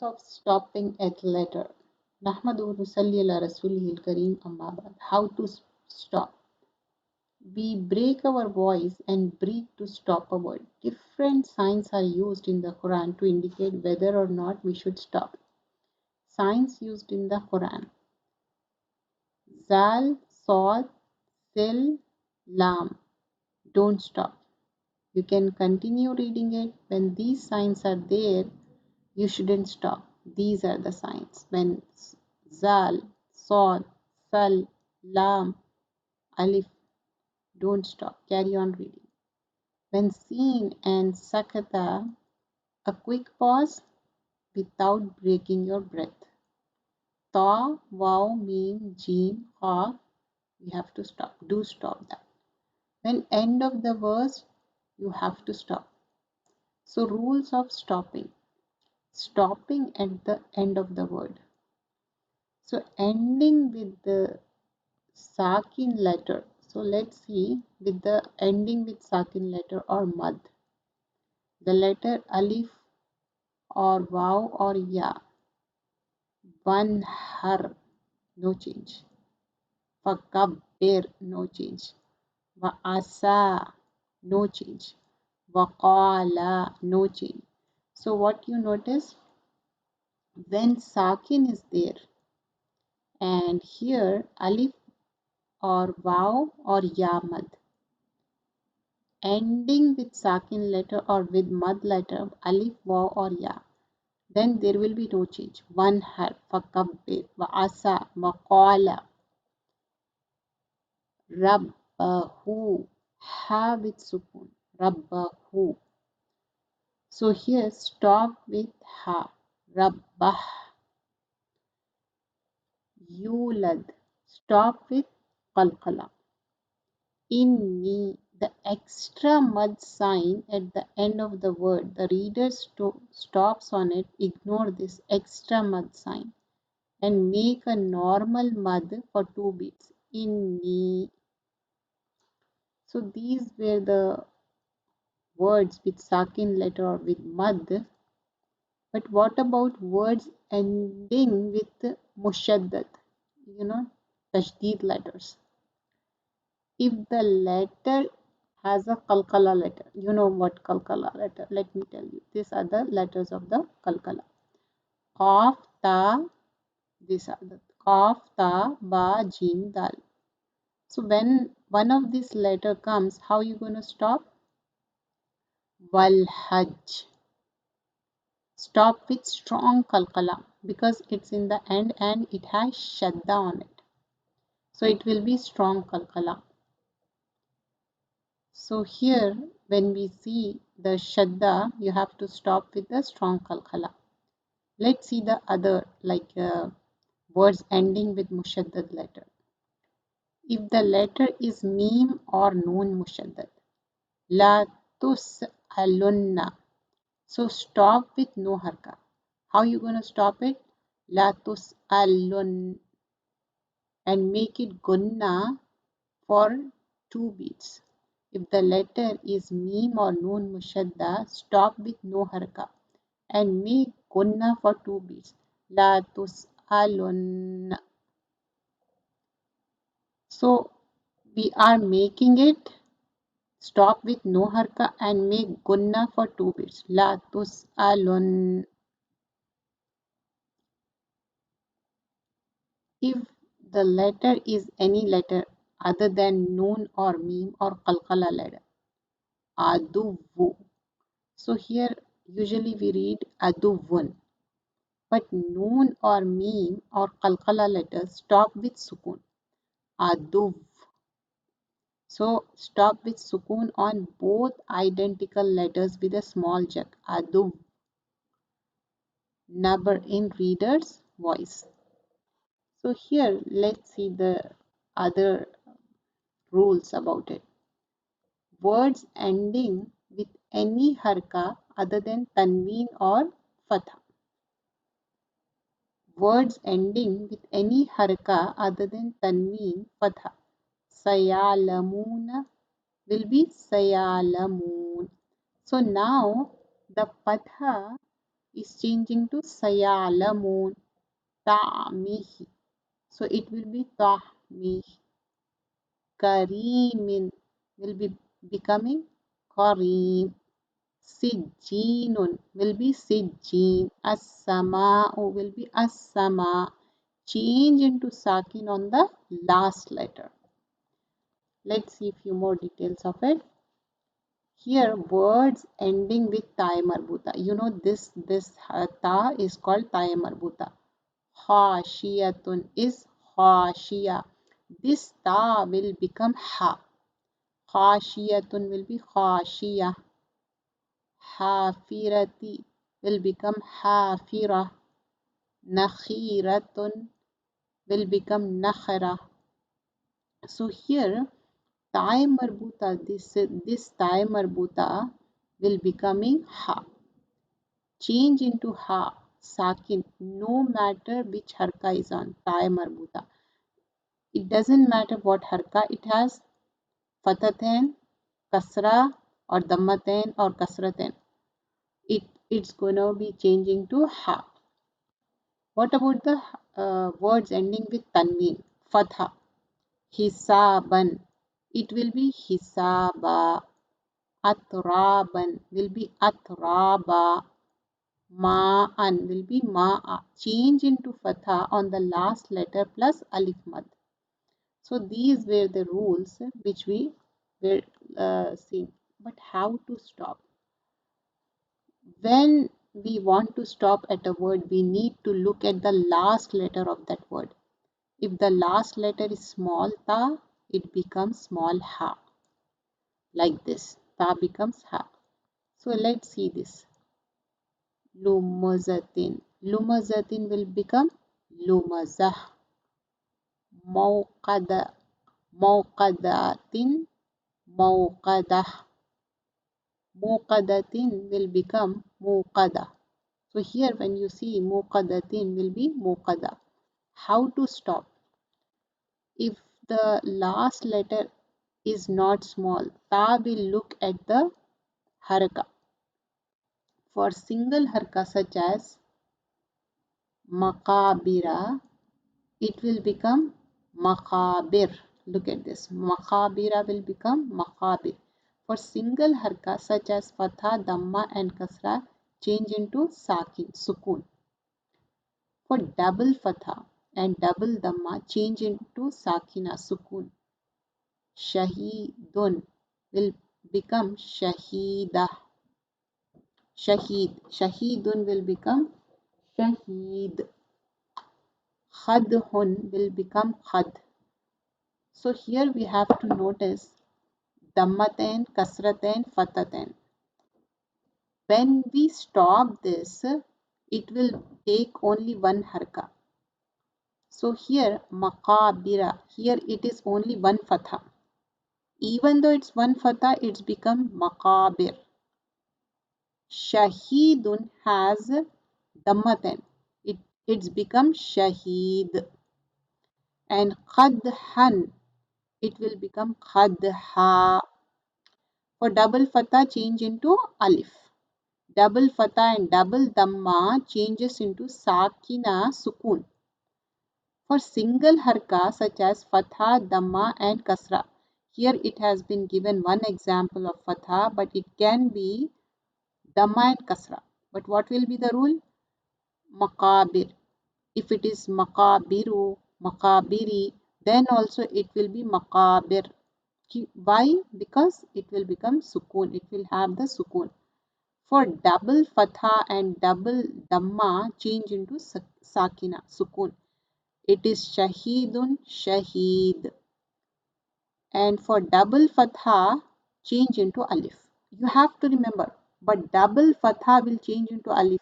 Rules of stopping at letter. Nahmaduhu nusalli ala rasulihil kareem amma ba'd. How to stop. We break our voice and breathe to stop a word. Different signs are used in the Quran to indicate whether or not we should stop. Signs used in the Quran. Zal, Sod, Sil, Lam. Don't stop. You can continue reading it. When these signs are there, you shouldn't stop. These are the signs. When Zal, Sod, Sal, Lam, Alif, don't stop. Carry on reading. When Seen and Sakata, a quick pause without breaking your breath. Ta, Waw, Mim, Jim, Qaf, we have to stop. Do stop that. When end of the verse, you have to stop. So rules of stopping. Stopping at the end of the word. So ending with the Sakin letter. So let's see with the ending with Sakin letter or Mad. The letter Alif or Waw or Ya. One Har, no change. Fakabbir, no change. Wa'asa, no change. Waqala, no change. So what you notice, when Sakin is there and here Alif or Waw or Ya Mad, ending with Sakin letter or with Mad letter, Alif, Waw or Ya, then there will be no change. One Har, Fakabbir, Wa'asa, Waqala, Rabbahu, Ha with Sukun, Rabbahu. So here stop with Ha, Rabbah. Yulad, stop with Qalqala. Inni, the extra mud sign at the end of the word, the reader stops on it, ignore this extra mud sign and make a normal mud for 2 beats. Inni. So these were the words with Sakin letter or with mud. But what about words ending with mushaddad? Tashdeed letters. If the letter has a kalkala letter, you know what kalkala letter? Let me tell you. These are the letters of the kalkala. Qaf, ta, these are the Qaf, ta, ba, jim, dal. So when one of these letter comes, how are you going to stop? Wal hajj. Stop with strong kalkala because it's in the end and it has shadda on it. So it will be strong kalkala. So here when we see the shadda, you have to stop with the strong kalkala. Let's see the other like words ending with mushaddad letter. If the letter is mim or noon mushaddad, la tus'alunna. So stop with no harka. How you going to stop it? La tus'alun and make it gunna for 2 beats. If the letter is mim or noon mushadda, stop with no harka and make gunna for 2 beats. La tus'alun. So we are making it stop with no harka and make gunna for 2 beats. La tus'alun. If the letter is any letter other than noon or mim or qalqala letter, aduvu. So here usually we read aduvun, but noon or mim or qalqala letters stop with sukun, aduv. So stop with sukun on both identical letters with a small juk, aduv. Number in reader's voice. So here let's see the other rules about it. Words ending with any harka other than tanween or fatha. Words ending with any harka other than tanween, fatha. Sayalamuna will be sayalamoon. So now the fatha is changing to sayalamun. Ta'mihi. So it will be tahmihi. Kareemin will be becoming kareem. Sijjinun will be sijjin. As-sama'u will be as-sama. Change into sakin on the last letter. Let's see a few more details of it. Here, words ending with ta'i marbuta. You know this ta is called ta'i marbuta. Khashiyatun is khashiya. This ta will become ha. Khashiyatun will be khashiya. Hafirati will become hafira. Nakhiratun will become nakhra. So here ta'i marbuta, this ta'i marbuta will becoming ha. Change into ha, sakin, no matter which harka is on ta'i marbuta. It doesn't matter what harka it has, fatatain, kasra or dammatain or kasratain. It's gonna be changing to ha. What about the words ending with tanween? Fatha, hisaban. It will be hisaba. Atraban will be atraba. Ma'an will be ma'a. Change into fatha on the last letter plus alif mad. So these were the rules which we were seeing. But how to stop? When we want to stop at a word, we need to look at the last letter of that word. If the last letter is small ta, it becomes small ha. Like this. Ta becomes ha. So let's see this. Lumazatin. Lumazatin will become lumazah. Mawqada. Mawqadatin. Mawqadah. Muqadatin will become muqada. So here when you see muqadatin will be muqada. How to stop? If the last letter is not small, ta will look at the haraka. For single haraka such as maqabira, it will become maqabir. Look at this. Maqabira will become maqabir. For single harka such as fatha, dhamma and kasra, change into sakin, sukun. For double fatha and double dhamma, change into sakina, sukun. Shahidun will become shahida. Shahid. Shahidun will become shaheed. Khadhun will become khad. So here we have to notice dammatain, kasratain, fatatain. When we stop this, it will take only one harka. So here maqabira, here it is only one fatha. Even though it's one fatha, it's become maqabir. Shahidun has dammatain. It's become shaheed. And qadhan, it will become qadha. For double fatha, change into alif. Double fatha and double dhamma changes into sakina, sukun. For single harka such as fatha, dhamma and kasra, here it has been given one example of fatha, but it can be dhamma and kasra. But what will be the rule? Maqabir. If it is maqabiru, maqabiri, then also it will be maqabir. Why? Because it will become sukun. It will have the sukun. For double fatha and double dhamma, change into sakina, sukun. It is shahidun, shaheed. And for double fatha, change into alif. You have to remember, but double fatha will change into alif.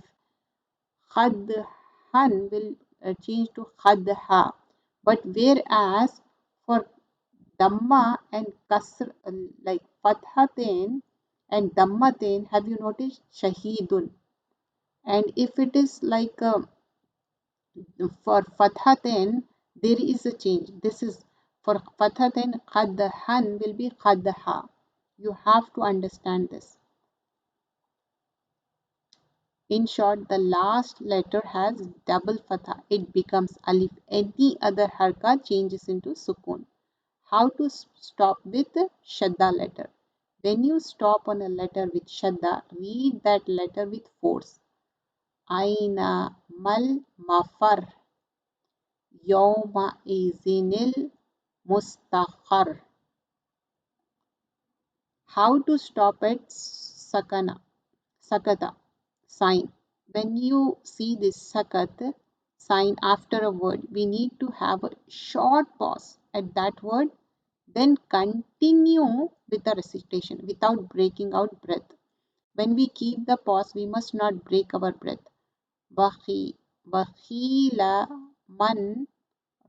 Khadhan will change to khadha. But whereas for dhamma and kasr, like fathatain and dhammatain, have you noticed shahidun? And if it is like for fathatain, there is a change. This is for fathatain, qadhan will be qadha. You have to understand this. In short, the last letter has double fatha. It becomes alif. Any other harka changes into sukun. How to stop with shadda letter? When you stop on a letter with shadda, read that letter with force. Aina mal mafar yawma izinil mustaqar. How to stop at sakata sign? When you see this sakat sign after a word, we need to have a short pause at that word, then continue with the recitation without breaking out breath. When we keep the pause, we must not break our breath. Bakhila man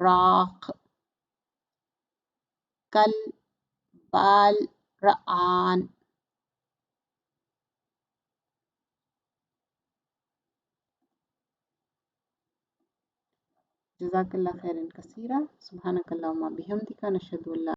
raq kal bal ra'an. جزاك الله خيرا كثيرا سبحانك اللهم بحمدك نشهد أن لا